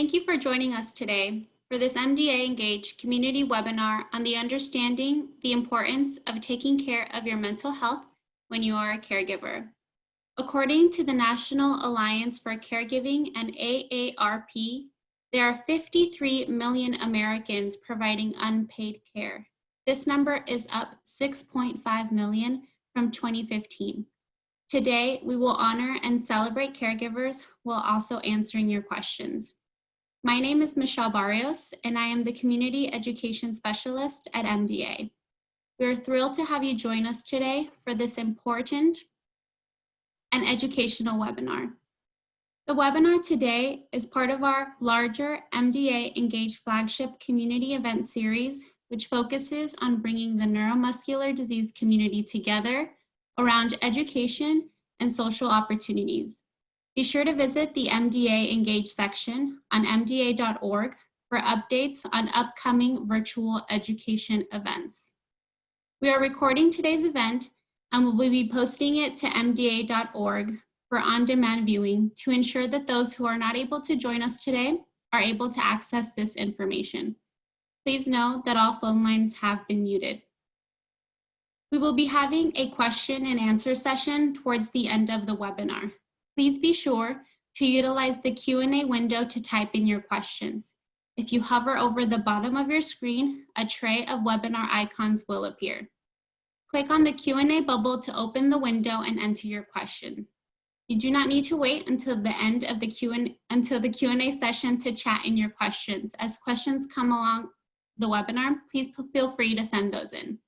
Thank you for joining us today for this MDA Engage community webinar on the understanding the importance of taking care of your mental health when you are a caregiver. According to the National Alliance for Caregiving and AARP, there are 53 million Americans providing unpaid care. This number is up 6.5 million from 2015. Today, we will honor and celebrate caregivers while also answering your questions. My name is Michelle Barrios, and I am the Community Education Specialist at MDA. We are thrilled to have you join us today for this important and educational webinar. The webinar today is part of our larger MDA Engage flagship community event series, which focuses on bringing the neuromuscular disease community together around education and social opportunities. Be sure to visit the MDA Engage section on mda.org for updates on upcoming virtual education events. We are recording today's event and we will be posting it to mda.org for on-demand viewing to ensure that those who are not able to join us today are able to access this information. Please know that all phone lines have been muted. We will be having a question and answer session towards the end of the webinar. Please be sure to utilize the Q&A window to type in your questions. If you hover over the bottom of your screen, a tray of webinar icons will appear. Click on the Q&A bubble to open the window and enter your question. You do not need to wait until the end of the Q&A session to chat in your questions. As questions come along the webinar, please feel free to send those in.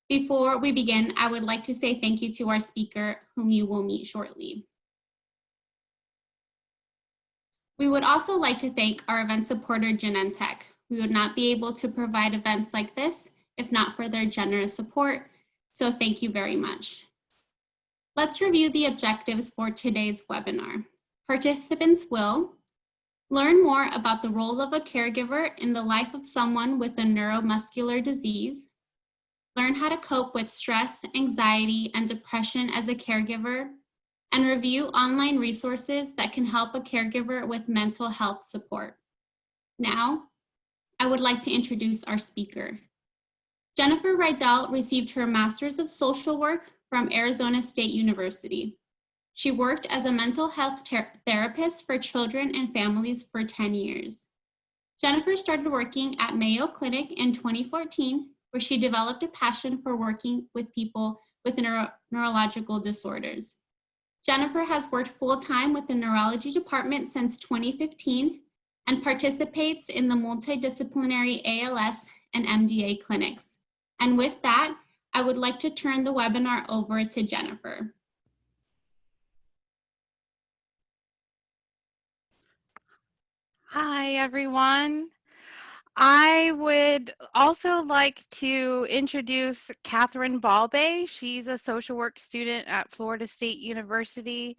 Before we begin, I would like to say thank you to our speaker, whom you will meet shortly. We would also like to thank our event supporter, Genentech. We would not be able to provide events like this if not for their generous support, so thank you very much. Let's review the objectives for today's webinar. Participants will learn more about the role of a caregiver in the life of someone with a neuromuscular disease, learn how to cope with stress, anxiety, and depression as a caregiver, and review online resources that can help a caregiver with mental health support. Now, I would like to introduce our speaker. Jennifer Rydell received her Master's of Social Work from Arizona State University. She worked as a mental health therapist for children and families for 10 years. Jennifer started working at Mayo Clinic in 2014, where she developed a passion for working with people with neurological disorders. Jennifer has worked full-time with the neurology department since 2015 and participates in the multidisciplinary ALS and MDA clinics. And with that, I would like to turn the webinar over to Jennifer. Hi, everyone. I would also like to introduce Catherine Balbay. She's a social work student at Florida State University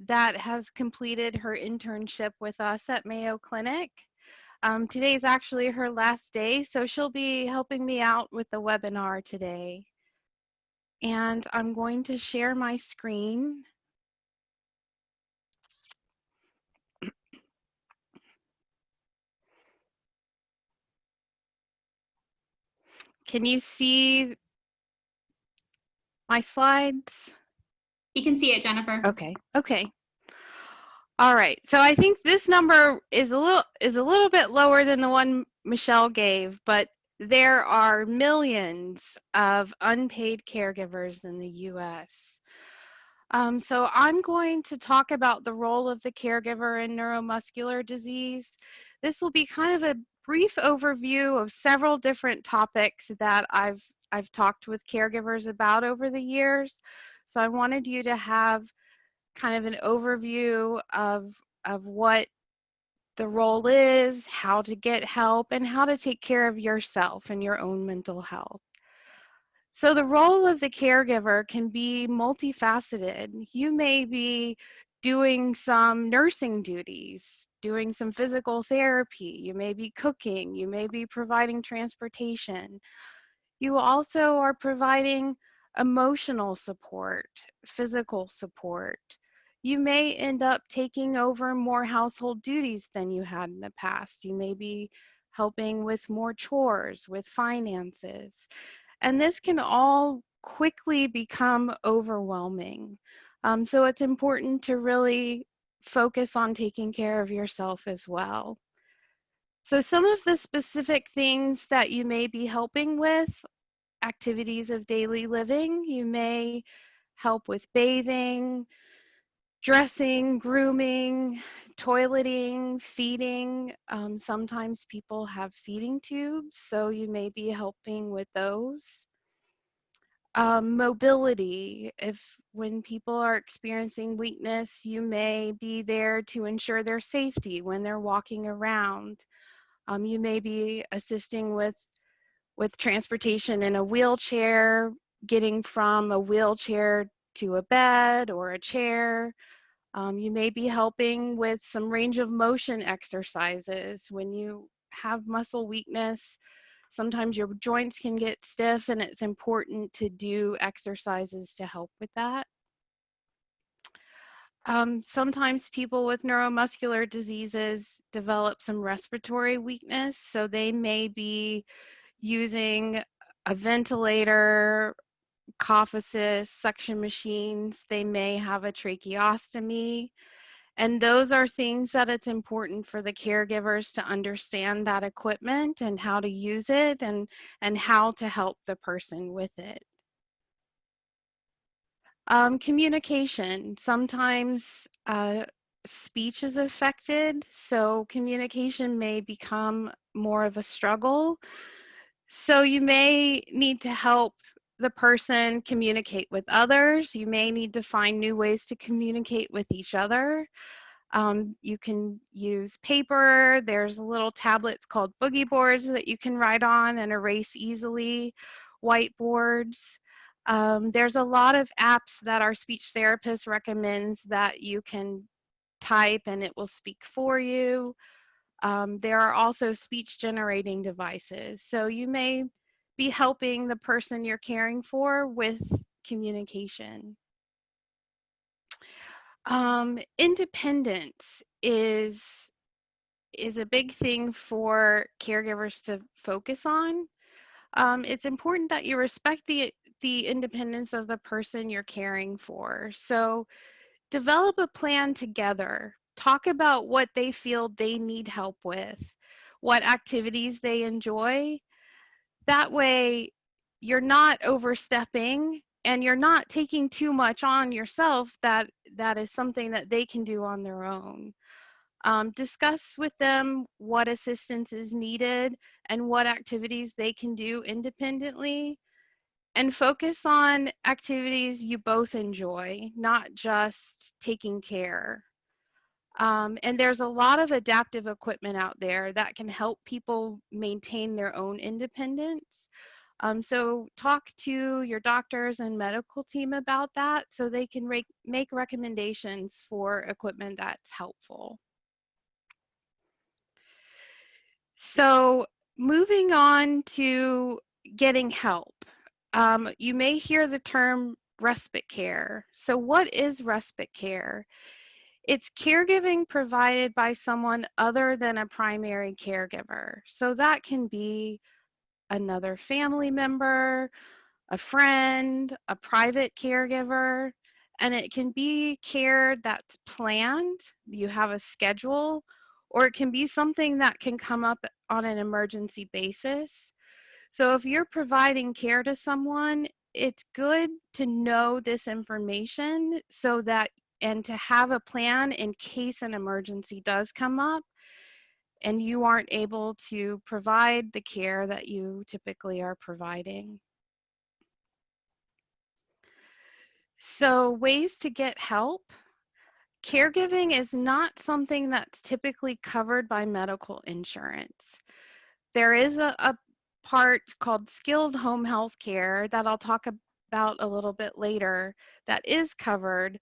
that has completed her internship with us at Mayo Clinic. Today is actually her last day, so she'll be helping me out with the webinar today. And I'm going to share my screen. Can you see my slides? You can see it, Jennifer. Okay. All right. So I think this number is a little bit lower than the one Michelle gave, but there are millions of unpaid caregivers in the US. So I'm going to talk about the role of the caregiver in neuromuscular disease. This will be kind of a brief overview of several different topics that I've talked with caregivers about over the years. So I wanted you to have kind of an overview of what the role is, how to get help, and how to take care of yourself and your own mental health. So the role of the caregiver can be multifaceted. You may be doing some nursing duties, doing some physical therapy, you may be cooking, you may be providing transportation. You also are providing emotional support, physical support. You may end up taking over more household duties than you had in the past. You may be helping with more chores, with finances. And this can all quickly become overwhelming. So it's important to really focus on taking care of yourself as well. So some of the specific things that you may be helping with: activities of daily living. You may help with bathing, dressing, grooming, toileting, feeding. Sometimes people have feeding tubes, so you may be helping with those. Mobility. If when people are experiencing weakness, you may be there to ensure their safety when they're walking around. You may be assisting with transportation in a wheelchair, getting from a wheelchair to a bed or a chair. You may be helping with some range of motion exercises. When you have muscle weakness, sometimes your joints can get stiff, and it's important to do exercises to help with that. Sometimes people with neuromuscular diseases develop some respiratory weakness, so they may be using a ventilator, cough assist, suction machines. They may have a tracheostomy. And those are things that it's important for the caregivers to understand that equipment and how to use it, and how to help the person with it. Communication. Sometimes speech is affected, so communication may become more of a struggle. So you may need to help the person communicate with others. You may need to find new ways to communicate with each other. You can use paper. There's little tablets called boogie boards that you can write on and erase easily, whiteboards. There's a lot of apps that our speech therapist recommends that you can type and it will speak for you. There are also speech generating devices. So you may be helping the person you're caring for with communication. Independence is a big thing for caregivers to focus on. It's important that you respect the independence of the person you're caring for. So develop a plan together. Talk about what they feel they need help with, what activities they enjoy. That way, you're not overstepping and you're not taking too much on yourself that is something that they can do on their own. Discuss with them what assistance is needed and what activities they can do independently, and focus on activities you both enjoy, not just taking care. And there's a lot of adaptive equipment out there that can help people maintain their own independence. So talk to your doctors and medical team about that so they can make recommendations for equipment that's helpful. So moving on to getting help. You may hear the term respite care. So what is respite care? It's caregiving provided by someone other than a primary caregiver. So that can be another family member, a friend, a private caregiver, and it can be care that's planned. You have a schedule, or it can be something that can come up on an emergency basis. So if you're providing care to someone, it's good to know this information so that, and to have a plan in case an emergency does come up and you aren't able to provide the care that you typically are providing. So ways to get help. Caregiving is not something that's typically covered by medical insurance. There is a part called skilled home health care that I'll talk about a little bit later that is covered,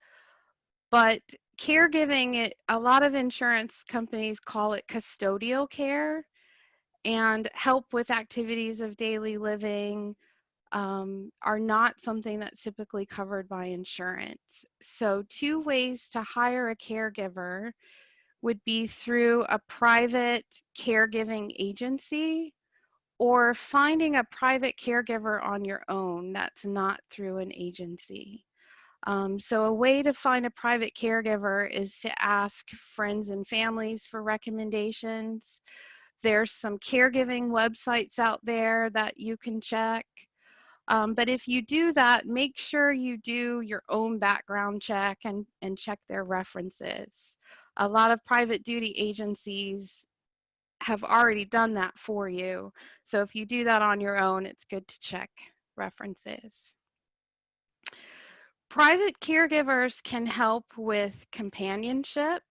but caregiving, a lot of insurance companies call it custodial care and help with activities of daily living, are not something that's typically covered by insurance. So, two ways to hire a caregiver would be through a private caregiving agency or finding a private caregiver on your own that's not through an agency. So, a way to find a private caregiver is to ask friends and families for recommendations. There's some caregiving websites out there that you can check. But if you do that, make sure you do your own background check and check their references. A lot of private duty agencies have already done that for you. So if you do that on your own, it's good to check references. Private caregivers can help with companionship,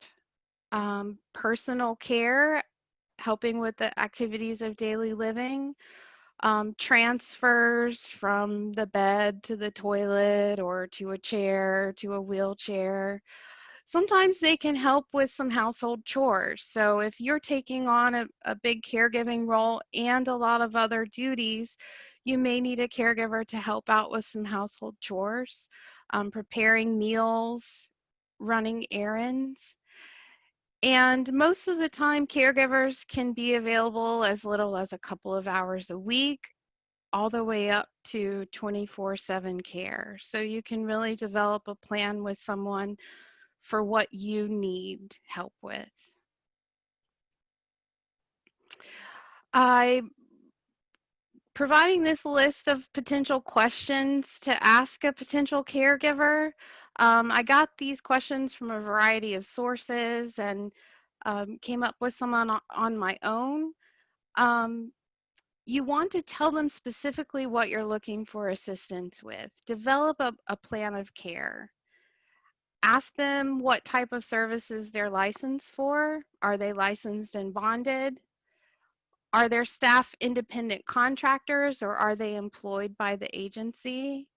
personal care, helping with the activities of daily living, transfers from the bed to the toilet or to a chair to a wheelchair. Sometimes they can help with some household chores. So if you're taking on a big caregiving role and a lot of other duties, you may need a caregiver to help out with some household chores, preparing meals, running errands. And most of the time, caregivers can be available as little as a couple of hours a week, all the way up to 24/7 care. So you can really develop a plan with someone for what you need help with. I providing this list of potential questions to ask a potential caregiver. I got these questions from a variety of sources and came up with some on my own. Um, you want to tell them specifically what you're looking for assistance with. Develop a plan of care. Ask them what type of services they're licensed for. Are they licensed and bonded? Are their staff independent contractors or are they employed by the agency?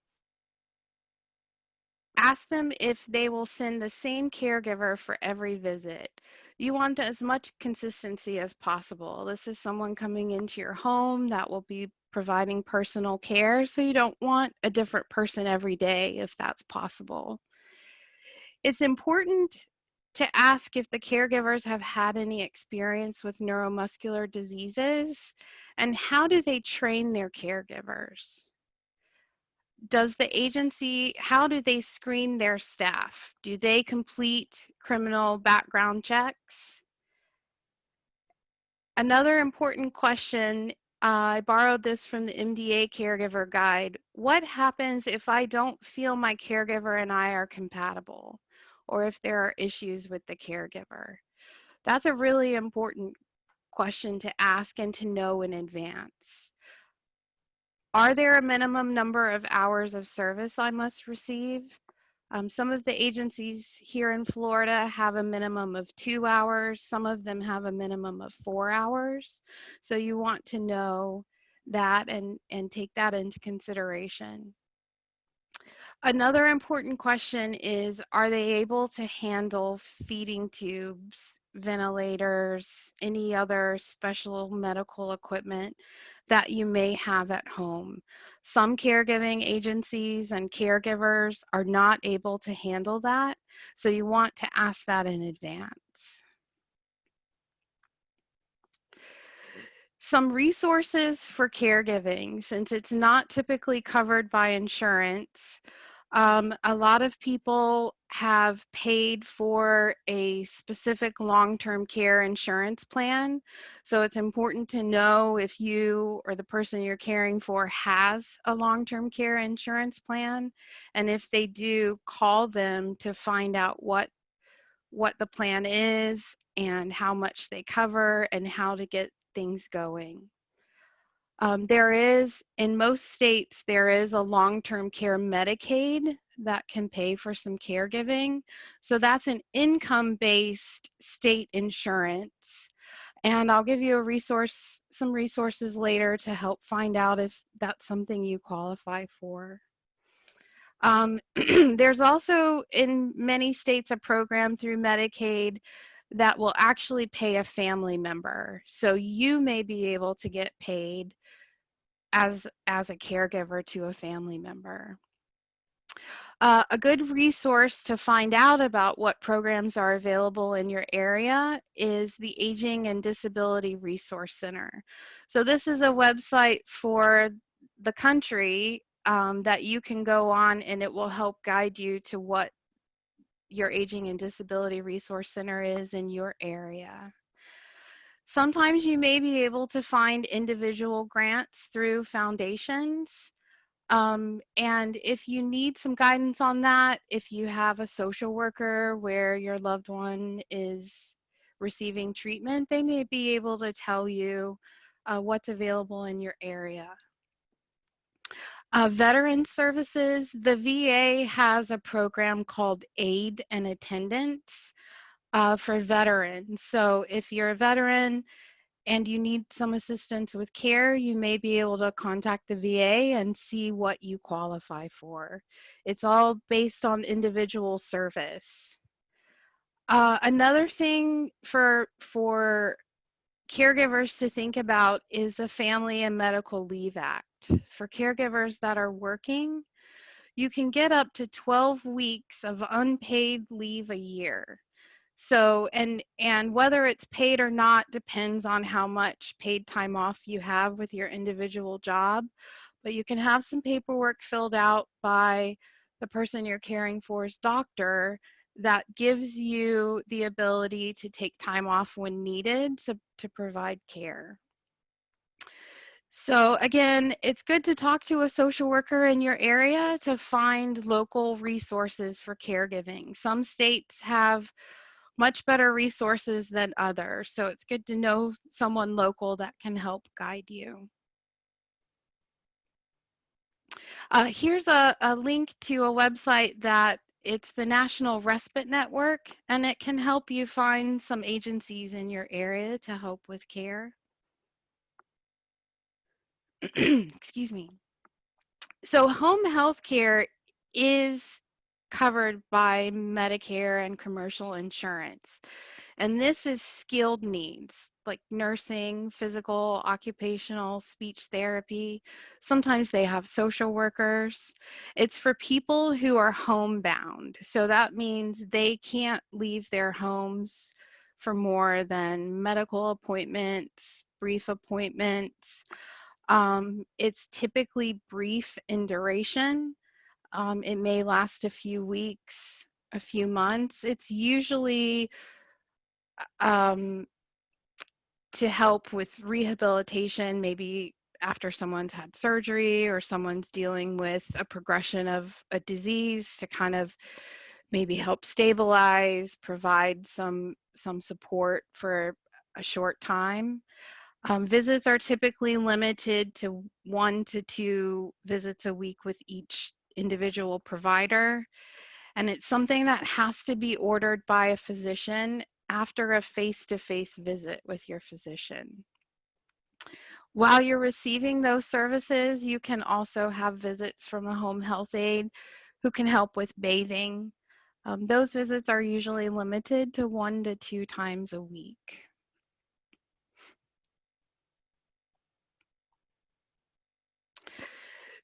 Ask them if they will send the same caregiver for every visit. You want as much consistency as possible. This is someone coming into your home that will be providing personal care, so you don't want a different person every day if that's possible. It's important to ask if the caregivers have had any experience with neuromuscular diseases and how do they train their caregivers? Does the agency, how do they screen their staff? Do they complete criminal background checks? Another important question, I borrowed this from the MDA Caregiver Guide. What happens if I don't feel my caregiver and I are compatible, or if there are issues with the caregiver? That's a really important question to ask and to know in advance. Are there a minimum number of hours of service I must receive? Some of the agencies here in Florida have a minimum of 2 hours. Some of them have a minimum of 4 hours. So you want to know that and take that into consideration. Another important question is, are they able to handle feeding tubes, ventilators, any other special medical equipment that you may have at home? Some caregiving agencies and caregivers are not able to handle that, so you want to ask that in advance. Some resources for caregiving, since it's not typically covered by insurance. A lot of people have paid for a specific long-term care insurance plan. So it's important to know if you or the person you're caring for has a long-term care insurance plan. And if they do, call them to find out what the plan is and how much they cover and how to get things going. There is, in most states, there is a long-term care Medicaid that can pay for some caregiving. So that's an income-based state insurance. And I'll give you some resources later to help find out if that's something you qualify for. There's also in many states a program through Medicaid that will actually pay a family member. So you may be able to get paid as a caregiver to a family member. A good resource to find out about what programs are available in your area is the Aging and Disability Resource Center. So this is a website for the country that you can go on, and it will help guide you to what your Aging and Disability Resource Center is in your area. Sometimes you may be able to find individual grants through foundations. And if you need some guidance on that, if you have a social worker where your loved one is receiving treatment, they may be able to tell you what's available in your area. Veteran services, the VA has a program called Aid and Attendance for veterans. So if you're a veteran and you need some assistance with care, you may be able to contact the VA and see what you qualify for. It's all based on individual service. Another thing for caregivers to think about is the Family and Medical Leave Act. For caregivers that are working, you can get up to 12 weeks of unpaid leave a year. So, and whether it's paid or not depends on how much paid time off you have with your individual job, but you can have some paperwork filled out by the person you're caring for's doctor that gives you the ability to take time off when needed to provide care. So again, it's good to talk to a social worker in your area to find local resources for caregiving. Some states have much better resources than others. So it's good to know someone local that can help guide you. Here's a link to a website that it's the National Respite Network, and it can help you find some agencies in your area to help with care. Excuse me. So home health care is covered by Medicare and commercial insurance. And this is skilled needs like nursing, physical, occupational, speech therapy. Sometimes they have social workers. It's for people who are homebound. So that means they can't leave their homes for more than medical appointments, brief appointments. It's typically brief in duration. It may last a few weeks, a few months. It's usually um, to help with rehabilitation, maybe after someone's had surgery or someone's dealing with a progression of a disease, to kind of maybe help stabilize, provide some support for a short time. Visits are typically limited to 1 to 2 visits a week with each individual provider. And it's something that has to be ordered by a physician after a face-to-face visit with your physician. While you're receiving those services, you can also have visits from a home health aide who can help with bathing. Those visits are usually limited to 1 to 2 times a week.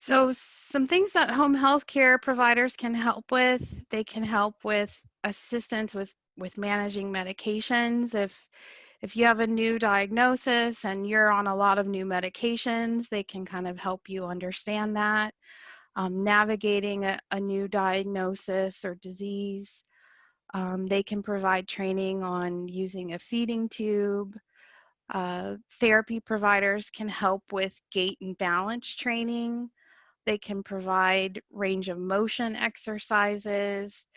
So some things that home health care providers can help with, they can help with assistance with managing medications. If you have a new diagnosis and you're on a lot of new medications, they can kind of help you understand that. Navigating a new diagnosis or disease. They can provide training on using a feeding tube. Therapy providers can help with gait and balance training. They can provide range of motion exercises.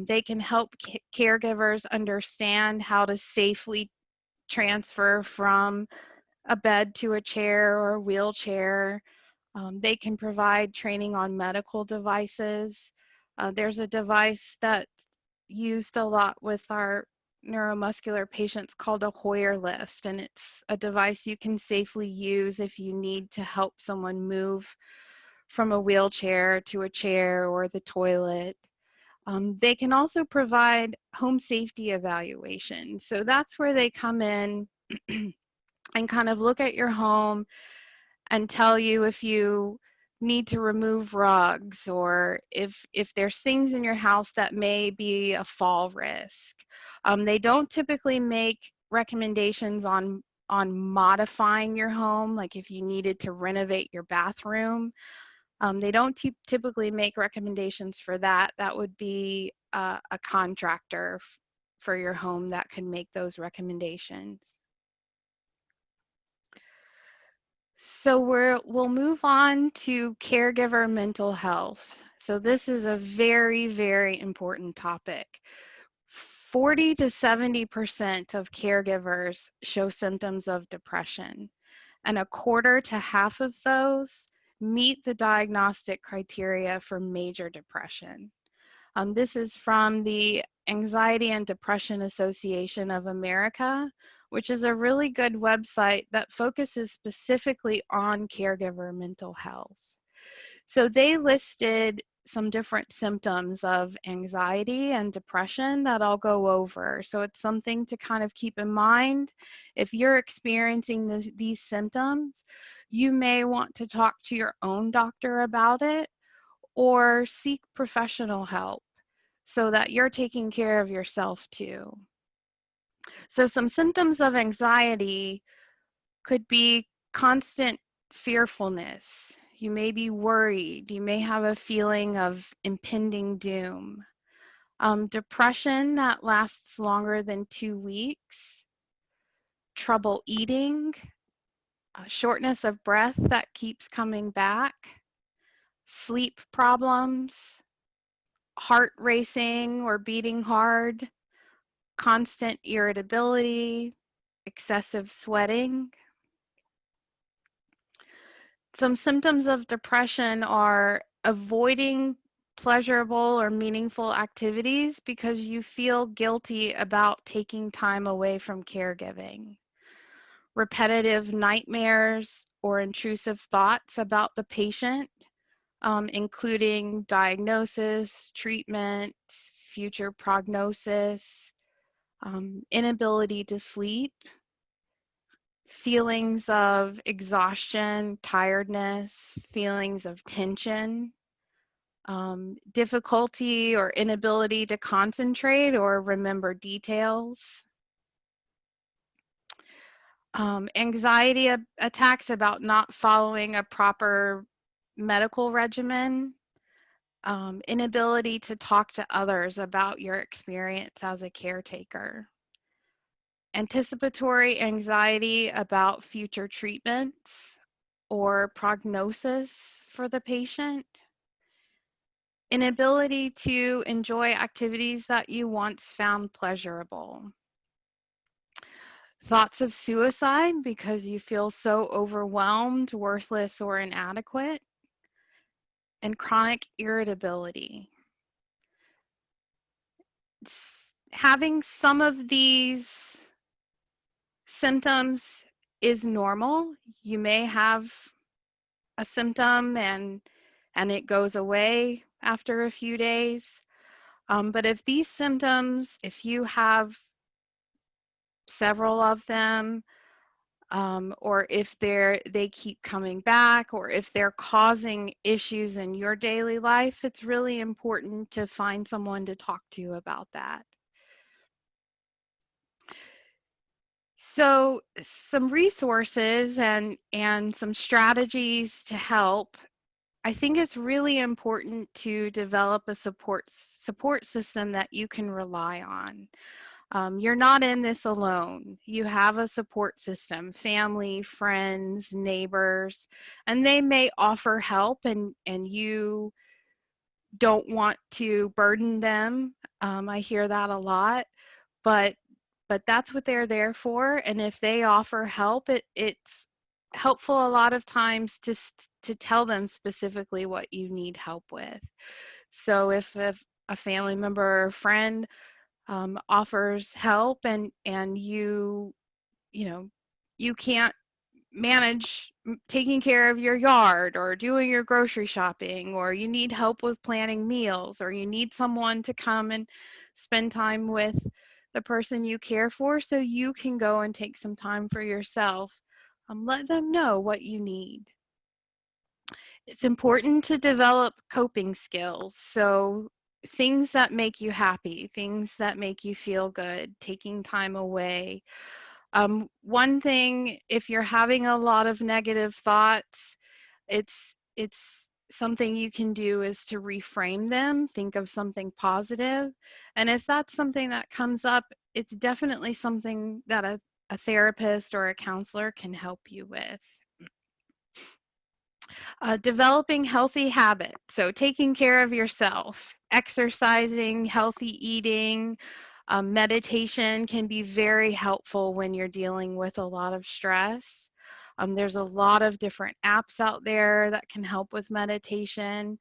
They can help caregivers understand how to safely transfer from a bed to a chair or a wheelchair. They can provide training on medical devices. There's a device that's used a lot with our neuromuscular patients called a Hoyer lift, and it's a device you can safely use if you need to help someone move from a wheelchair to a chair or the toilet. They can also provide home safety evaluation. So that's where they come in and kind of look at your home, and tell you if you need to remove rugs or if there's things in your house that may be a fall risk. They don't typically make recommendations on modifying your home, like if you needed to renovate your bathroom. They don't typically make recommendations for that. That would be a contractor for your home that can make those recommendations. So we'll move on to caregiver mental health. So this is a very, very important topic. 40 to 70% of caregivers show symptoms of depression, and a quarter to half of those meet the diagnostic criteria for major depression. This is from the Anxiety and Depression Association of America, which is a really good website that focuses specifically on caregiver mental health. So they listed some different symptoms of anxiety and depression that I'll go over. So it's something to kind of keep in mind. If you're experiencing these symptoms, you may want to talk to your own doctor about it or seek professional help so that you're taking care of yourself too. So some symptoms of anxiety could be constant fearfulness. You may be worried. You may have a feeling of impending doom. Depression that lasts longer than 2 weeks. Trouble eating. Shortness of breath that keeps coming back. Sleep problems. Heart racing or beating hard. Constant irritability. Excessive sweating. Some symptoms of depression are avoiding pleasurable or meaningful activities because you feel guilty about taking time away from caregiving. Repetitive nightmares or intrusive thoughts about the patient, including diagnosis, treatment, future prognosis, inability to sleep, feelings of exhaustion, tiredness, feelings of tension, difficulty or inability to concentrate or remember details, anxiety attacks about not following a proper medical regimen, inability to talk to others about your experience as a caretaker, anticipatory anxiety about future treatments or prognosis for the patient, inability to enjoy activities that you once found pleasurable, thoughts of suicide because you feel so overwhelmed, worthless, or inadequate, and chronic irritability. Having some of these symptoms is normal. You may have a symptom and it goes away after a few days. But if these symptoms, if you have several of them, or if they keep coming back, or if they're causing issues in your daily life, it's really important to find someone to talk to about that. So some resources and some strategies to help. I think it's really important to develop a support system that you can rely on. You're not in this alone. You have a support system, family, friends, neighbors, and they may offer help and you don't want to burden them. I hear that a lot, but that's what they're there for. And if they offer help, it's helpful a lot of times to tell them specifically what you need help with. So if a family member or a friend offers help and you know you can't manage taking care of your yard or doing your grocery shopping, or you need help with planning meals, or you need someone to come and spend time with the person you care for so you can go and take some time for yourself, let them know what you need. It's important to develop coping skills. So things that make you happy, things that make you feel good, taking time away. One thing, if you're having a lot of negative thoughts, it's something you can do is to reframe them, think of something positive. And if that's something that comes up, it's definitely something that a therapist or a counselor can help you with. Developing healthy habits, so taking care of yourself, exercising, healthy eating, meditation can be very helpful when you're dealing with a lot of stress. There's a lot of different apps out there that can help with meditation.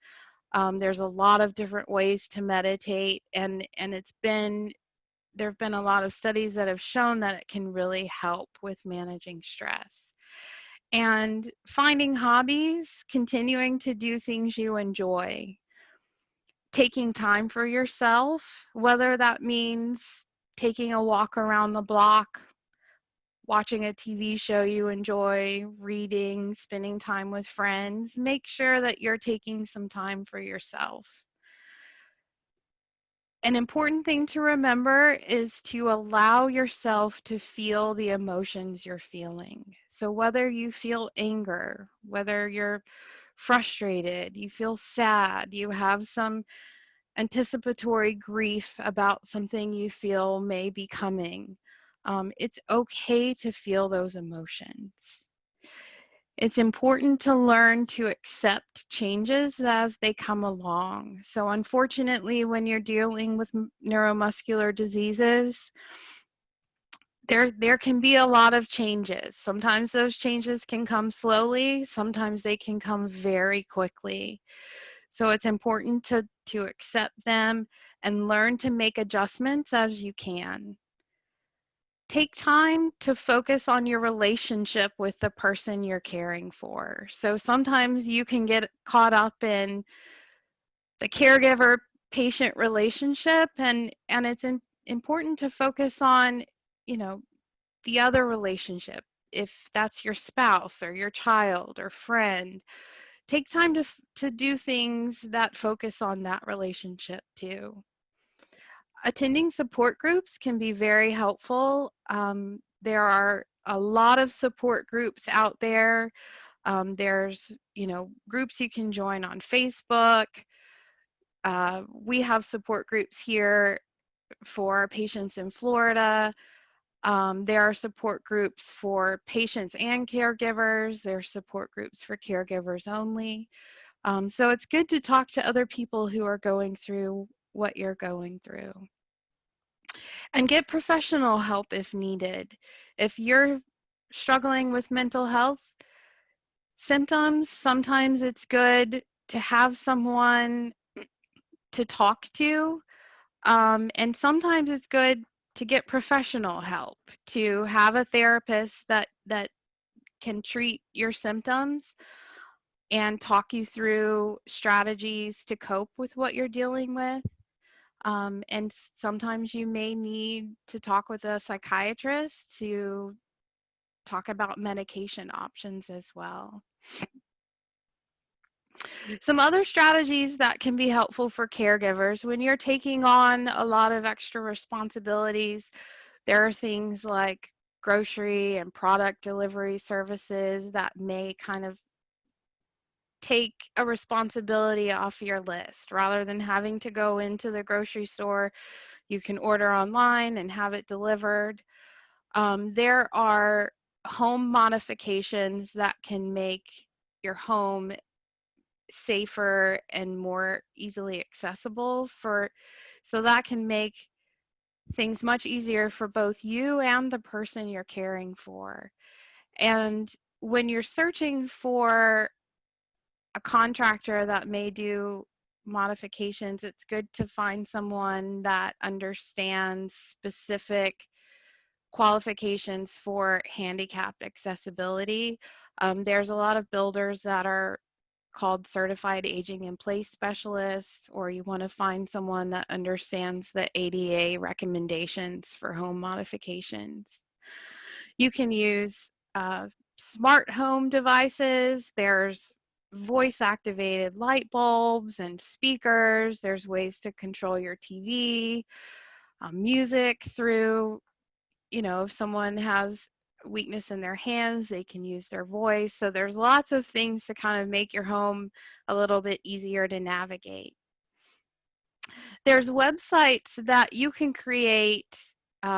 There's a lot of different ways to meditate, and there have been a lot of studies that have shown that it can really help with managing stress. And finding hobbies, continuing to do things you enjoy, taking time for yourself, whether that means taking a walk around the block, watching a TV show you enjoy, reading, spending time with friends. Make sure that you're taking some time for yourself. An important thing to remember is to allow yourself to feel the emotions you're feeling. So whether you feel anger, whether you're frustrated, you feel sad, you have some anticipatory grief about something you feel may be coming, it's okay to feel those emotions. It's important to learn to accept changes as they come along. So unfortunately, when you're dealing with neuromuscular diseases, there can be a lot of changes. Sometimes those changes can come slowly, sometimes they can come very quickly. So it's important to accept them and learn to make adjustments as you can. Take time to focus on your relationship with the person you're caring for. So sometimes you can get caught up in the caregiver patient relationship, and it's important to focus on, you know, the other relationship. If that's your spouse or your child or friend, take time to do things that focus on that relationship too. Attending support groups can be very helpful. There are a lot of support groups out there. There's, groups you can join on Facebook. We have support groups here for patients in Florida. There are support groups for patients and caregivers. There are support groups for caregivers only. So it's good to talk to other people who are going through what you're going through. And get professional help if needed. If you're struggling with mental health symptoms, sometimes it's good to have someone to talk to. And sometimes it's good to get professional help, to have a therapist that can treat your symptoms and talk you through strategies to cope with what you're dealing with. And sometimes you may need to talk with a psychiatrist to talk about medication options as well. Some other strategies that can be helpful for caregivers when you're taking on a lot of extra responsibilities, there are things like grocery and product delivery services that may kind of take a responsibility off your list. Rather than having to go into the grocery store, you can order online and have it delivered. There are home modifications that can make your home safer and more easily accessible so that can make things much easier for both you and the person you're caring for. And when you're searching for a contractor that may do modifications, it's good to find someone that understands specific qualifications for handicapped accessibility. There's a lot of builders that are called certified aging in place specialists, or you want to find someone that understands the ADA recommendations for home modifications. You can use smart home devices. There's voice activated light bulbs and speakers. There's ways to control your TV, music through, if someone has weakness in their hands, they can use their voice. So there's lots of things to kind of make your home a little bit easier to navigate. There's websites that you can create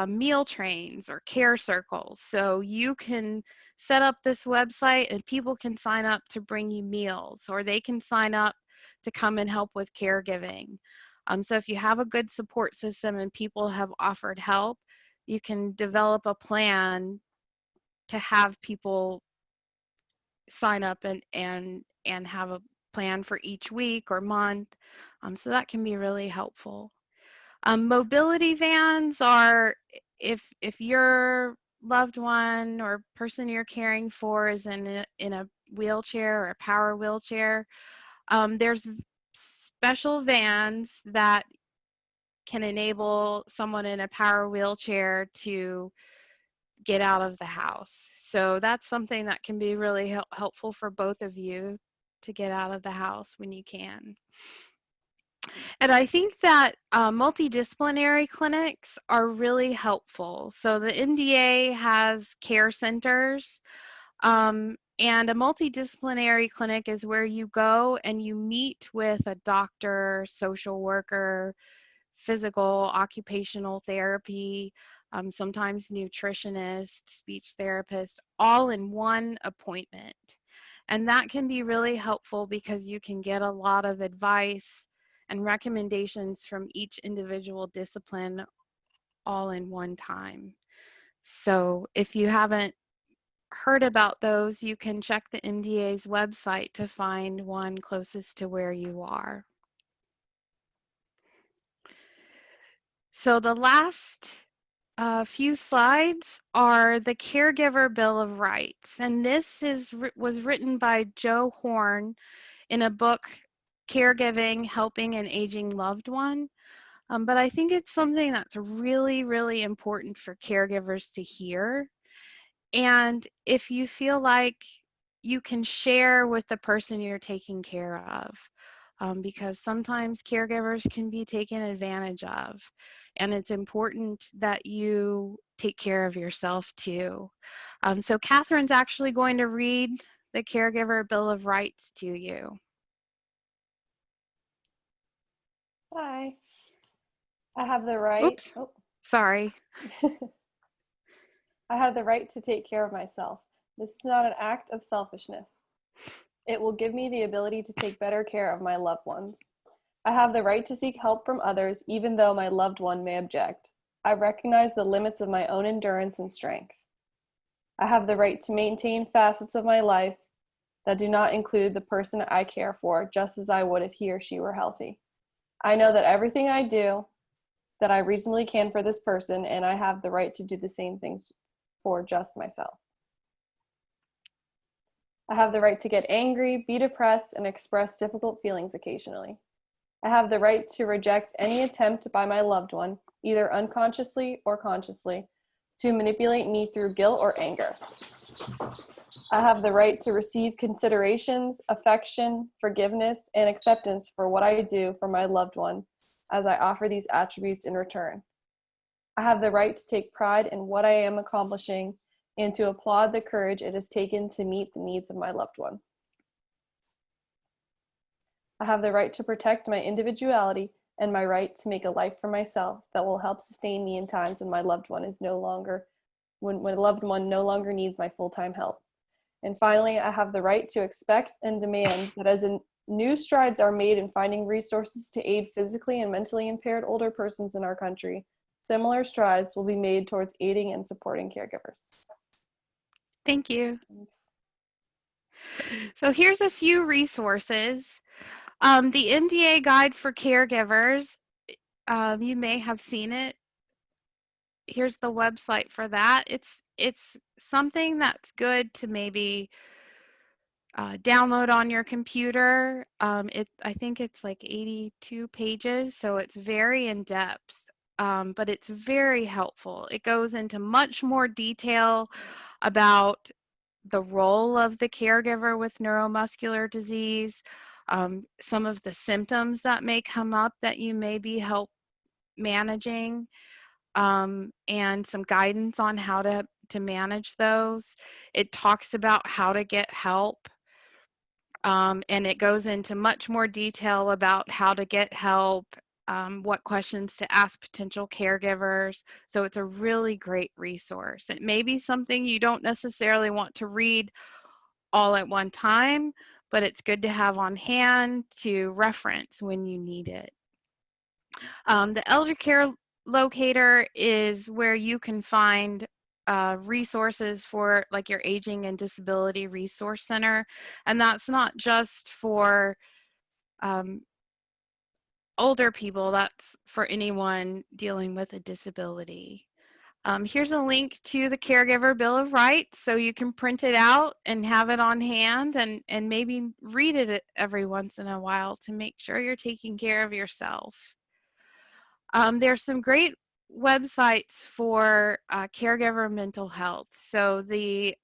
meal trains or care circles. So you can set up this website and people can sign up to bring you meals, or they can sign up to come and help with caregiving. So if you have a good support system and people have offered help, you can develop a plan to have people sign up and have a plan for each week or month. So that can be really helpful. Mobility vans are if your loved one or person you're caring for is in a wheelchair or a power wheelchair, there's special vans that can enable someone in a power wheelchair to get out of the house. So that's something that can be really helpful for both of you to get out of the house when you can. And I think that multidisciplinary clinics are really helpful. So the MDA has care centers, and a multidisciplinary clinic is where you go and you meet with a doctor, social worker, physical, occupational therapy, sometimes nutritionist, speech therapist, all in one appointment. And that can be really helpful because you can get a lot of advice and recommendations from each individual discipline all in one time. So if you haven't heard about those, you can check the MDA's website to find one closest to where you are. So the last few slides are the Caregiver Bill of Rights, and this was written by Joe Horn in a book, Caregiving, Helping an Aging Loved One. But I think it's something that's really, really important for caregivers to hear. And if you feel like you can share with the person you're taking care of, because sometimes caregivers can be taken advantage of. And it's important that you take care of yourself too. So Catherine's actually going to read the Caregiver Bill of Rights to you. Hi. I have the right. Oops, sorry. I have the right to take care of myself. This is not an act of selfishness. It will give me the ability to take better care of my loved ones. I have the right to seek help from others, even though my loved one may object. I recognize the limits of my own endurance and strength. I have the right to maintain facets of my life that do not include the person I care for, just as I would if he or she were healthy. I know that everything I do, that I reasonably can for this person, and I have the right to do the same things for just myself. I have the right to get angry, be depressed, and express difficult feelings occasionally. I have the right to reject any attempt by my loved one, either unconsciously or consciously, to manipulate me through guilt or anger. I have the right to receive considerations, affection, forgiveness, and acceptance for what I do for my loved one, as I offer these attributes in return. I have the right to take pride in what I am accomplishing and to applaud the courage it has taken to meet the needs of my loved one. I have the right to protect my individuality and my right to make a life for myself that will help sustain me in times when my loved one is when my loved one no longer needs my full-time help. And finally, I have the right to expect and demand that as new strides are made in finding resources to aid physically and mentally impaired older persons in our country, similar strides will be made towards aiding and supporting caregivers. Thank you. Thanks. So here's a few resources. The MDA Guide for Caregivers, you may have seen it. Here's the website for that. It's something that's good to maybe download on your computer. I think it's like 82 pages, so it's very in-depth, but it's very helpful. It goes into much more detail about the role of the caregiver with neuromuscular disease, some of the symptoms that may come up that you may be help managing, and some guidance on how to manage those. It talks about how to get help, and it goes into much more detail about how to get help, what questions to ask potential caregivers. So it's a really great resource. It may be something you don't necessarily want to read all at one time, but it's good to have on hand to reference when you need it. The Elder Care Locator is where you can find resources for like your Aging and Disability Resource Center. And that's not just for older people, that's for anyone dealing with a disability. Here's a link to the Caregiver Bill of Rights, so you can print it out and have it on hand, and maybe read it every once in a while to make sure you're taking care of yourself. There's some great websites for caregiver mental health. So the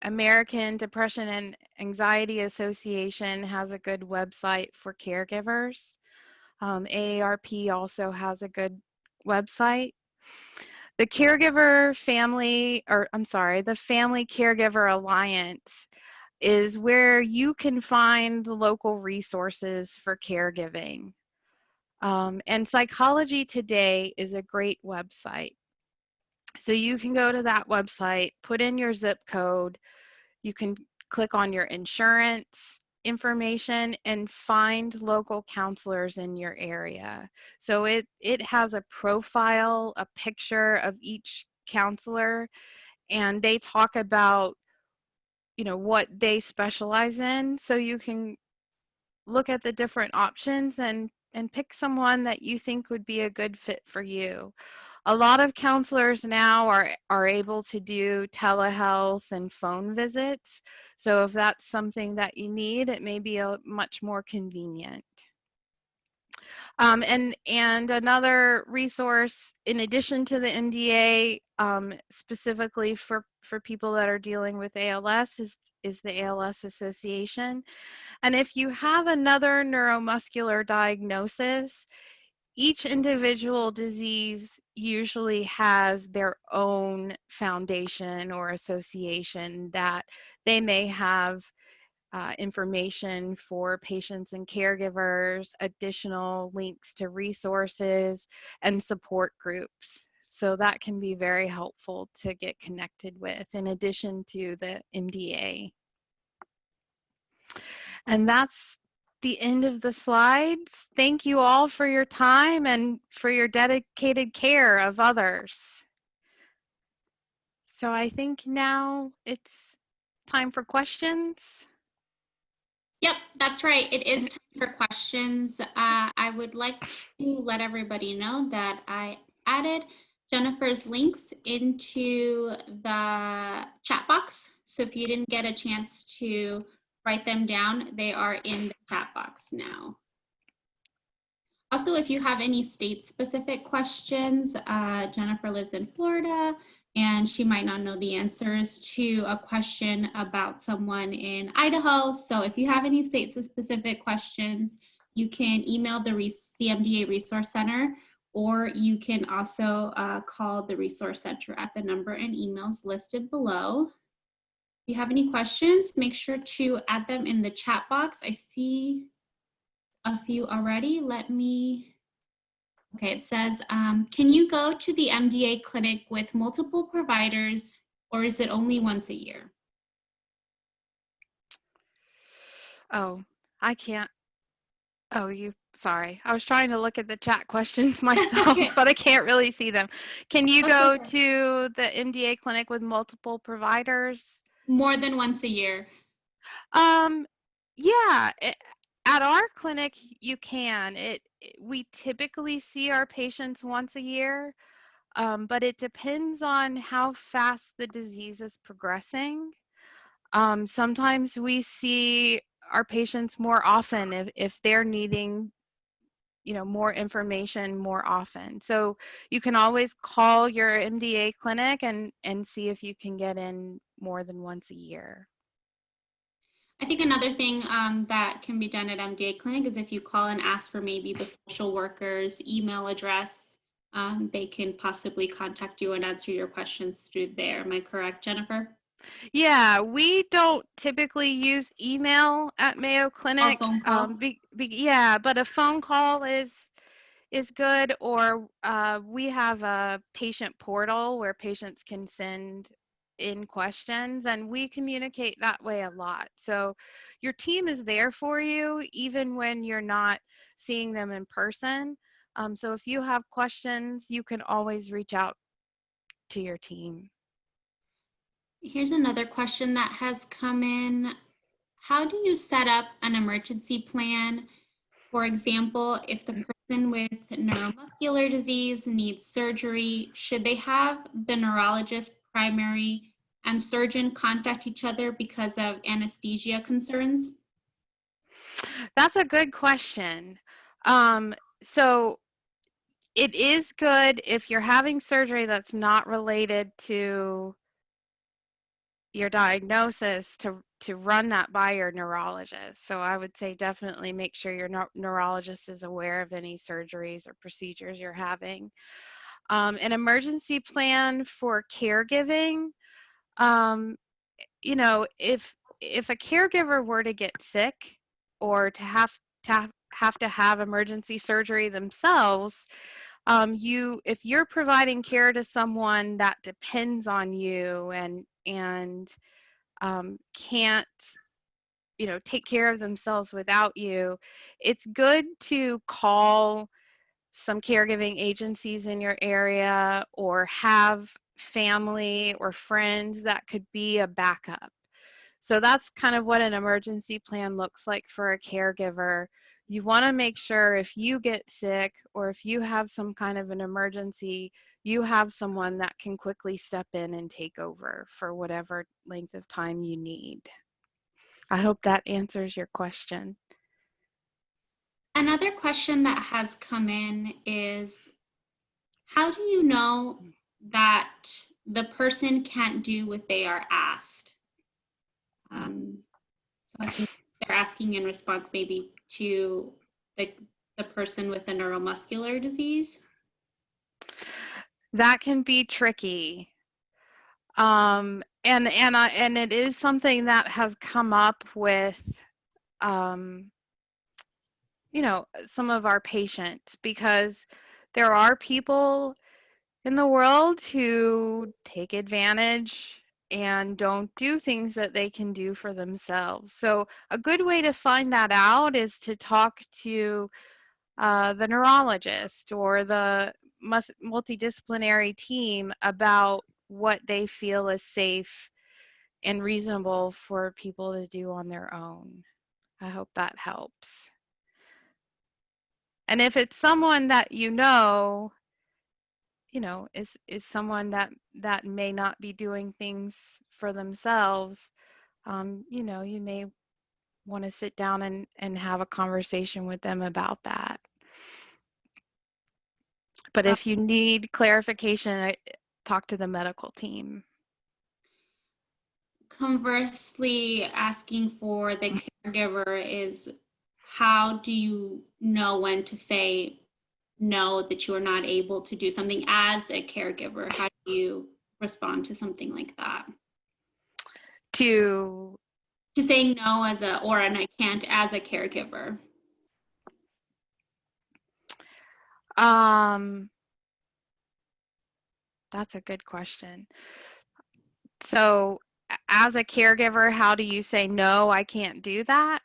American Depression and Anxiety Association has a good website for caregivers. AARP also has a good website. The Caregiver Family, or I'm sorry, the Family Caregiver Alliance is where you can find the local resources for caregiving. And Psychology Today is a great website. So you can go to that website, put in your zip code, you can click on your insurance information and find local counselors in your area. So it has a profile, a picture of each counselor, and they talk about, you know, what they specialize in. So you can look at the different options and pick someone that you think would be a good fit for you. A lot of counselors now are able to do telehealth and phone visits. So if that's something that you need, it may be a much more convenient. And another resource, in addition to the MDA, specifically for people that are dealing with ALS, is the ALS Association. And if you have another neuromuscular diagnosis, each individual disease usually has their own foundation or association that they may have information for patients and caregivers, additional links to resources, and support groups. So that can be very helpful to get connected with, in addition to the MDA. And that's the end of the slides. Thank you all for your time and for your dedicated care of others. So I think now it's time for questions. Yep, that's right. It is time for questions. I would like to let everybody know that I added Jennifer's links into the chat box. So if you didn't get a chance to write them down, they are in the chat box now. Also, if you have any state-specific questions, Jennifer lives in Florida, and she might not know the answers to a question about someone in Idaho. So if you have any state-specific questions, you can email the MDA Resource Center, or you can also call the Resource Center at the number and emails listed below. If you have any questions, make sure to add them in the chat box. I see a few already. Okay, it says, can you go to the MDA clinic with multiple providers, or is it only once a year? Oh, I can't. Oh, sorry. I was trying to look at the chat questions myself, Okay. but I can't really see them. Can you That's go okay. to the MDA clinic with multiple providers? More than once a year. Yeah, at our clinic, you can. We typically see our patients once a year, but it depends on how fast the disease is progressing. Sometimes we see our patients more often if they're needing more information more often. So you can always call your MDA clinic and see if you can get in more than once a year. I think another thing that can be done at MDA clinic is if you call and ask for maybe the social worker's email address, they can possibly contact you and answer your questions through there. Am I correct, Jennifer? Yeah, we don't typically use email at Mayo Clinic. phone call? Yeah, but a phone call is good, or we have a patient portal where patients can send in questions, and we communicate that way a lot. So your team is there for you even when you're not seeing them in person. So if you have questions, you can always reach out to your team. Here's another question that has come in. How do you set up an emergency plan? For example, if the person with neuromuscular disease needs surgery, should they have the neurologist, primary, and surgeon contact each other because of anesthesia concerns? That's a good question. So it is good if you're having surgery that's not related to your diagnosis to run that by your neurologist. So I would say definitely make sure your neurologist is aware of any surgeries or procedures you're having. An emergency plan for caregiving, if a caregiver were to get sick or to have emergency surgery themselves, if you're providing care to someone that depends on you and can't take care of themselves without you, it's good to call some caregiving agencies in your area or have family or friends that could be a backup. So that's kind of what an emergency plan looks like for a caregiver. You want to make sure if you get sick or if you have some kind of an emergency, you have someone that can quickly step in and take over for whatever length of time you need. I hope that answers your question. Another question that has come in is, how do you know that the person can't do what they are asked? So I think they're asking in response maybe to the person with the neuromuscular disease. That can be tricky. And it is something that has come up with some of our patients, because there are people in the world who take advantage and don't do things that they can do for themselves. So a good way to find that out is to talk to the neurologist or the multidisciplinary team about what they feel is safe and reasonable for people to do on their own. I hope that helps. And if it's someone that is someone that may not be doing things for themselves, you may want to sit down and have a conversation with them about that. But if you need clarification, talk to the medical team. Conversely, asking for the caregiver is, how do you know when to say no, that you are not able to do something as a caregiver? How do you respond to something like that? To saying no or an I can't as a caregiver. That's a good question. So as a caregiver, how do you say, no, I can't do that?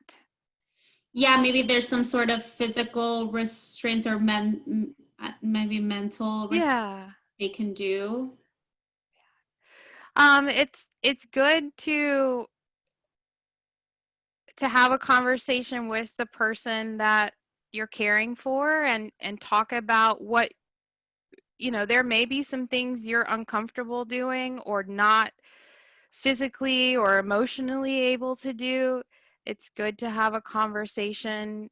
Yeah, maybe there's some sort of physical restraints or maybe mental restraints they can do. It's good to have a conversation with the person that you're caring for and talk about what, there may be some things you're uncomfortable doing or not physically or emotionally able to do. It's good to have a conversation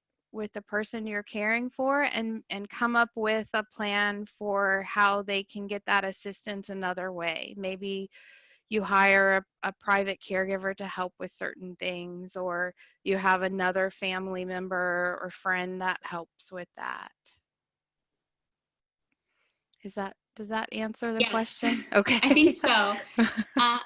the person you're caring for, and come up with a plan for how they can get that assistance another way. Maybe you hire a private caregiver to help with certain things, or you have another family member or friend that helps with that. Does that answer the Yes, question? Okay. I think so. Uh,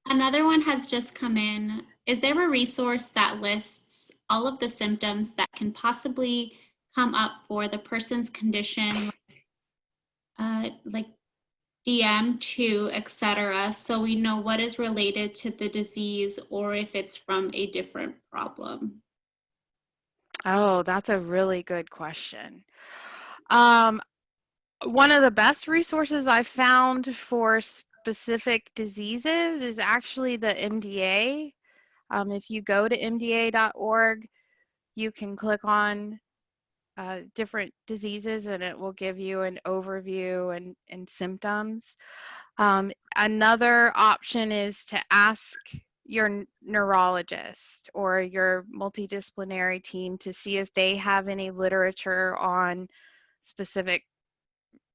Another one has just come in. Is there a resource that lists all of the symptoms that can possibly come up for the person's condition, like DM2, etc., so we know what is related to the disease or if it's from a different problem? Oh, that's a really good question. Um, One of the best resources I've found for specific diseases is actually the MDA. If you go to mda.org, you can click on different diseases and it will give you an overview and symptoms. Another option is to ask your neurologist or your multidisciplinary team to see if they have any literature on specific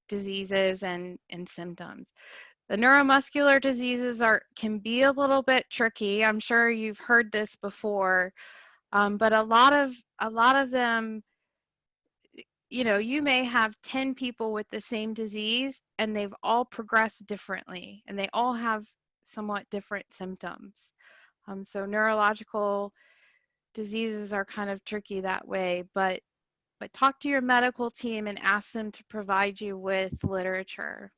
diseases and symptoms. The neuromuscular diseases can be a little bit tricky. I'm sure you've heard this before, but a lot of them, you may have 10 people with the same disease and they've all progressed differently and they all have somewhat different symptoms. So neurological diseases are kind of tricky that way, but talk to your medical team and ask them to provide you with literature.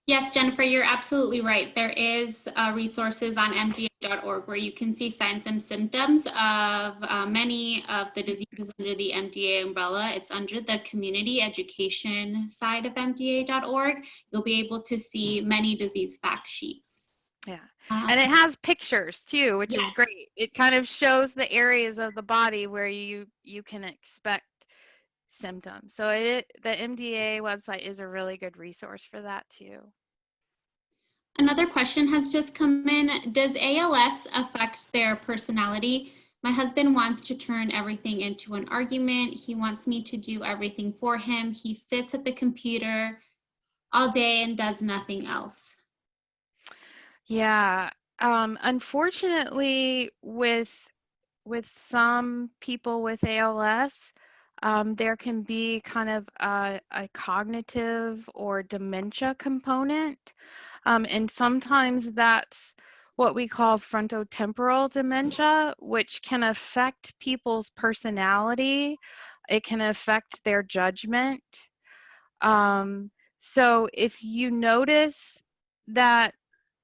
Yes, Jennifer, you're absolutely right. There is resources on mda.org where you can see signs and symptoms of many of the diseases under the MDA umbrella. It's under the community education side of mda.org. You'll be able to see many disease fact sheets. Yeah, and it has pictures too, which is Yes. great. It kind of shows the areas of the body where you can expect symptoms. So the MDA website is a really good resource for that too. Another question has just come in. Does ALS affect their personality? My husband wants to turn everything into an argument. He wants me to do everything for him. He sits at the computer all day and does nothing else. Yeah, unfortunately, with some people with ALS, there can be kind of a cognitive or dementia component. And sometimes that's what we call frontotemporal dementia, which can affect people's personality. It can affect their judgment. So if you notice that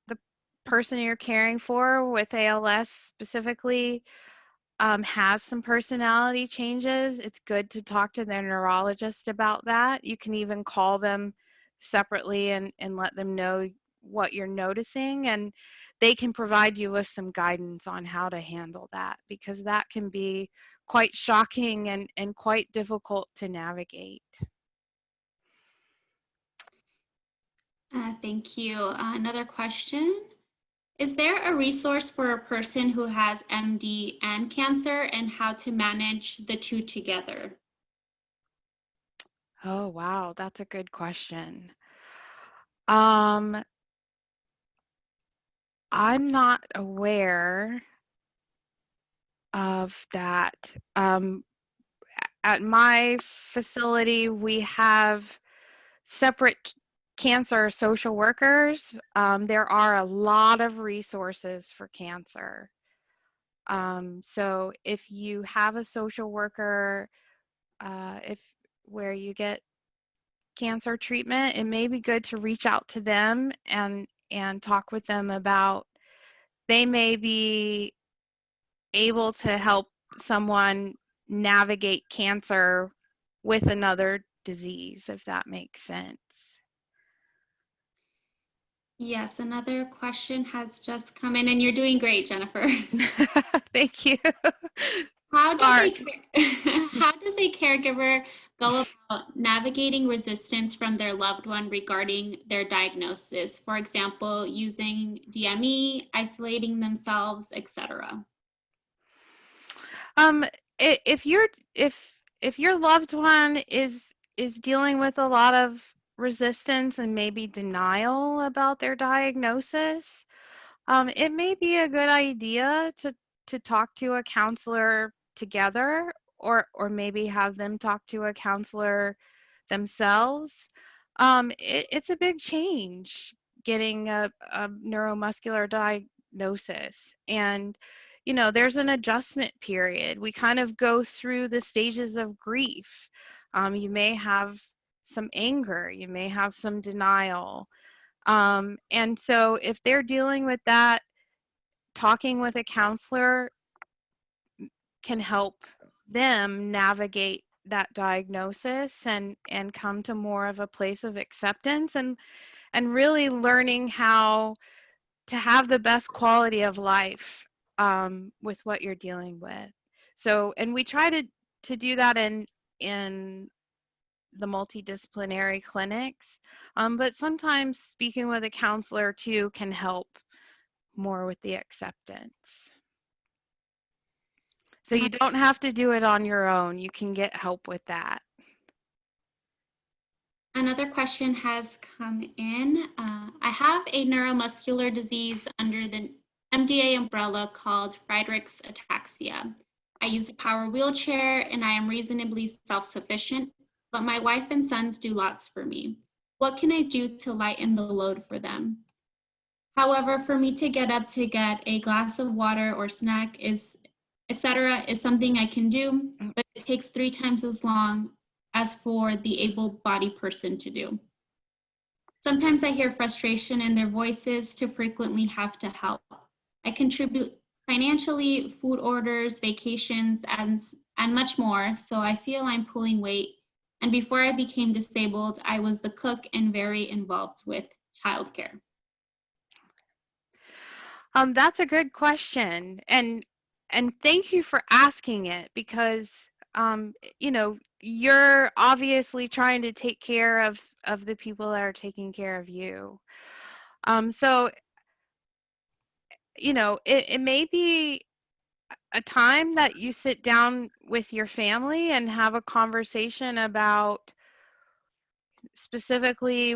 the person you're caring for with ALS specifically has some personality changes, it's good to talk to their neurologist about that. You can even call them separately and let them know what you're noticing, and they can provide you with some guidance on how to handle that, because that can be quite shocking and quite difficult to navigate. Thank you. Another question. Is there a resource for a person who has MD and cancer and how to manage the two together? Oh, wow, that's a good question. I'm not aware of that. At my facility, we have separate cancer social workers. There are a lot of resources for cancer. So if you have a social worker, if where you get cancer treatment, it may be good to reach out to them and talk with them about, they may be able to help someone navigate cancer with another disease, if that makes sense. Yes, another question has just come in, and you're doing great, Jennifer. Thank you. How does Sorry. how does a caregiver go about navigating resistance from their loved one regarding their diagnosis? For example, using DME, isolating themselves, etc. if you're if your loved one is dealing with a lot of resistance and maybe denial about their diagnosis, it may be a good idea to talk to a counselor together, or maybe have them talk to a counselor themselves. It's a big change getting a neuromuscular diagnosis, and there's an adjustment period. We kind of go through the stages of grief. You may have some anger, you may have some denial, and so if they're dealing with that, talking with a counselor can help them navigate that diagnosis and come to more of a place of acceptance, and really learning how to have the best quality of life with what you're dealing with. So, and we try to do that in the multidisciplinary clinics, but sometimes speaking with a counselor too can help more with the acceptance. So you don't have to do it on your own. You can get help with that. Another question has come in. I have a neuromuscular disease under the MDA umbrella called Friedreich's ataxia. I use a power wheelchair and I am reasonably self-sufficient, but my wife and sons do lots for me. What can I do to lighten the load for them? However, for me to get up to get a glass of water or snack etc., is something I can do, but it takes 3 times as long as for the able-bodied person to do. Sometimes I hear frustration in their voices to frequently have to help. I contribute financially, food orders, vacations, and much more, so I feel I'm pulling weight. And before I became disabled, I was the cook and very involved with childcare. That's a good question, and thank you for asking it, because you're obviously trying to take care of the people that are taking care of you. So it may be a time that you sit down with your family and have a conversation about specifically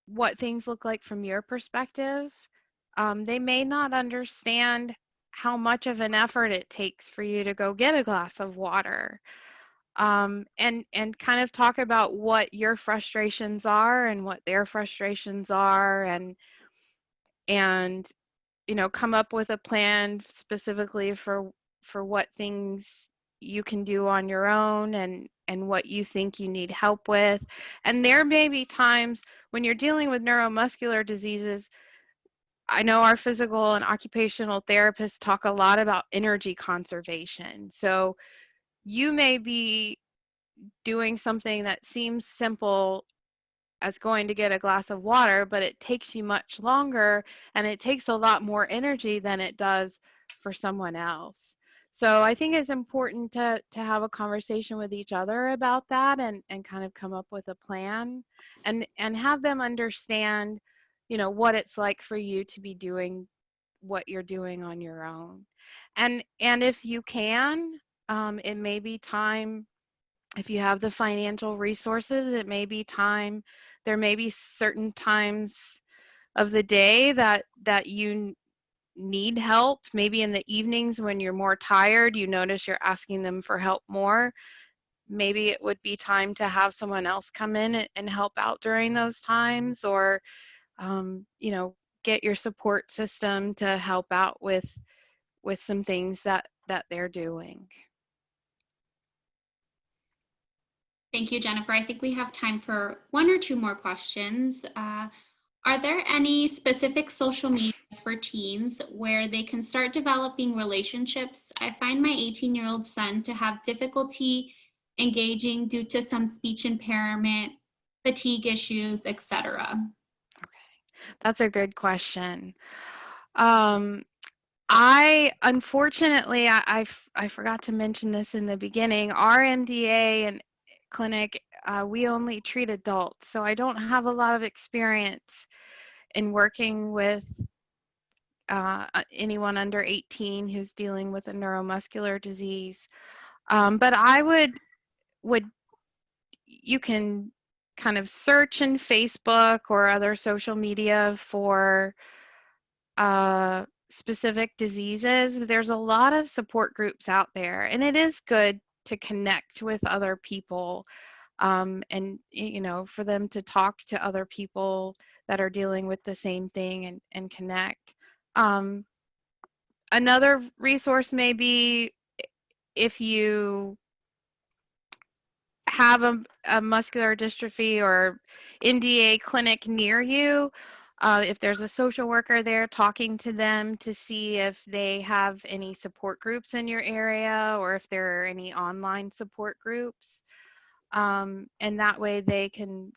what things look like from your perspective. They may not understand how much of an effort it takes for you to go get a glass of water, and kind of talk about what your frustrations are and what their frustrations are, and come up with a plan specifically for what things you can do on your own, and what you think you need help with. And there may be times when you're dealing with neuromuscular diseases. I know our physical and occupational therapists talk a lot about energy conservation. So you may be doing something that seems simple as going to get a glass of water, but it takes you much longer, and it takes a lot more energy than it does for someone else. So I think it's important to have a conversation with each other about that, and kind of come up with a plan, and have them understand, what it's like for you to be doing what you're doing on your own. And if you can, it may be time. If you have the financial resources, it may be time. There may be certain times of the day that you need help. Maybe in the evenings when you're more tired, you notice you're asking them for help more. Maybe it would be time to have someone else come in and help out during those times, or get your support system to help out with some things that they're doing. Thank you, Jennifer. I think we have time for 1 or 2 more questions. Are there any specific social media for teens where they can start developing relationships? I find my 18-year-old son to have difficulty engaging due to some speech impairment, fatigue issues, etc. Okay, that's a good question. I unfortunately, I forgot to mention this in the beginning. Our MDA and clinic, we only treat adults, so I don't have a lot of experience in working with anyone under 18 who's dealing with a neuromuscular disease. But I would you can kind of search in Facebook or other social media for specific diseases. There's a lot of support groups out there, and it is good to connect with other people, and for them to talk to other people that are dealing with the same thing and connect. Another resource may be if you have a muscular dystrophy or NDA clinic near you, if there's a social worker there, talking to them to see if they have any support groups in your area or if there are any online support groups. And that way they can,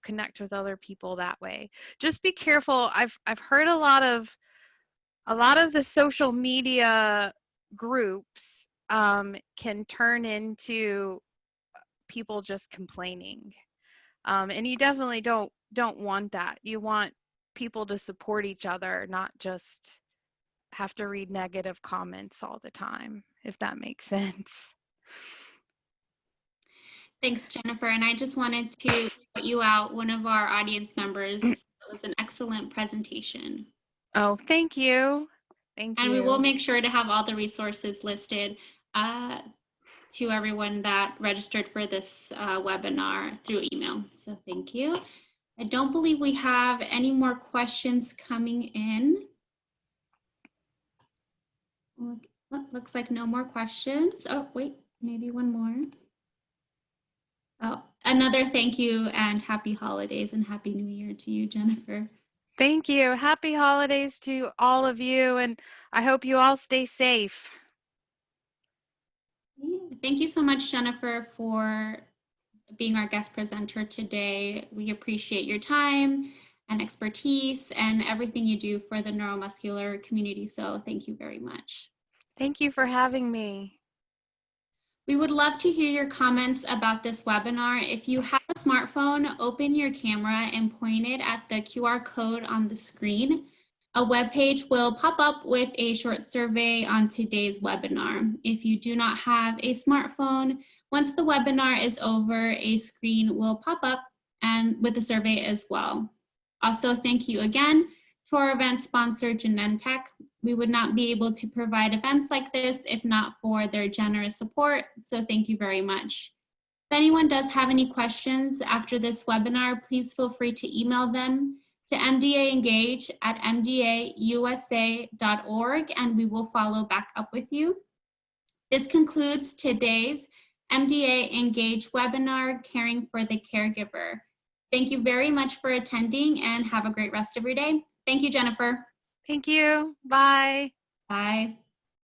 connect with other people that way. Just be careful. I've heard a lot of the social media groups can turn into people just complaining, and you definitely don't want that. You want people to support each other, not just have to read negative comments all the time, if that makes sense. Thanks, Jennifer. And I just wanted to put you out, one of our audience members. It was an excellent presentation. Oh, thank you. Thank And you. we will make sure to have all the resources listed to everyone that registered for this webinar through email. So thank you. I don't believe we have any more questions coming in. Looks like no more questions. Oh, wait, maybe one more. Oh, another thank you and happy holidays and happy new year to you, Jennifer. Thank you. Happy holidays to all of you, and I hope you all stay safe. Thank you so much, Jennifer, for being our guest presenter today. We appreciate your time and expertise and everything you do for the neuromuscular community. So thank you very much. Thank you for having me. We would love to hear your comments about this webinar. If you have a smartphone, open your camera and point it at the QR code on the screen. A web page will pop up with a short survey on today's webinar. If you do not have a smartphone, once the webinar is over, a screen will pop up and with the survey as well. Also, thank you again to our event sponsor, Genentech. We would not be able to provide events like this if not for their generous support, so thank you very much. If anyone does have any questions after this webinar, please feel free to email them to mdaengage@mdausa.org, and we will follow back up with you. This concludes today's MDA Engage webinar, Caring for the Caregiver. Thank you very much for attending and have a great rest of your day. Thank you, Jennifer. Thank you. Bye. Bye.